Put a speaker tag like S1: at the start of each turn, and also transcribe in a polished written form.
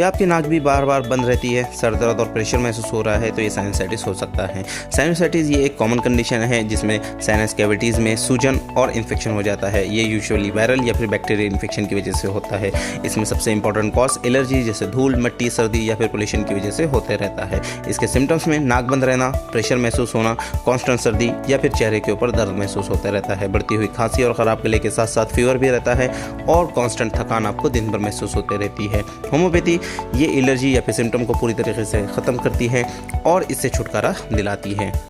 S1: क्या आपकी नाक भी बार बार बंद रहती है, सर दर्द और प्रेशर महसूस हो रहा है, तो ये साइनसाइटिस हो सकता है। साइनसाइटिस ये एक कॉमन कंडीशन है जिसमें साइनस कैविटीज़ में सूजन और इन्फेक्शन हो जाता है। ये यूजुअली वायरल या फिर बैक्टीरियल इन्फेक्शन की वजह से होता है। इसमें सबसे इंपॉर्टेंट कॉज एलर्जी जैसे धूल, मिट्टी, सर्दी या फिर पोल्यूशन की वजह से होते रहता है। इसके सिम्टम्स में नाक बंद रहना, प्रेशर महसूस होना, कांस्टेंट सर्दी या फिर चेहरे के ऊपर दर्द महसूस होता रहता है। बढ़ती हुई खांसी और ख़राब गले के साथ साथ फीवर भी रहता है और कांस्टेंट थकान आपको दिन भर महसूस होते रहती है। होम्योपैथी ये एलर्जी या फिर सिम्टम को पूरी तरीके से ख़त्म करती है और इससे छुटकारा दिलाती है।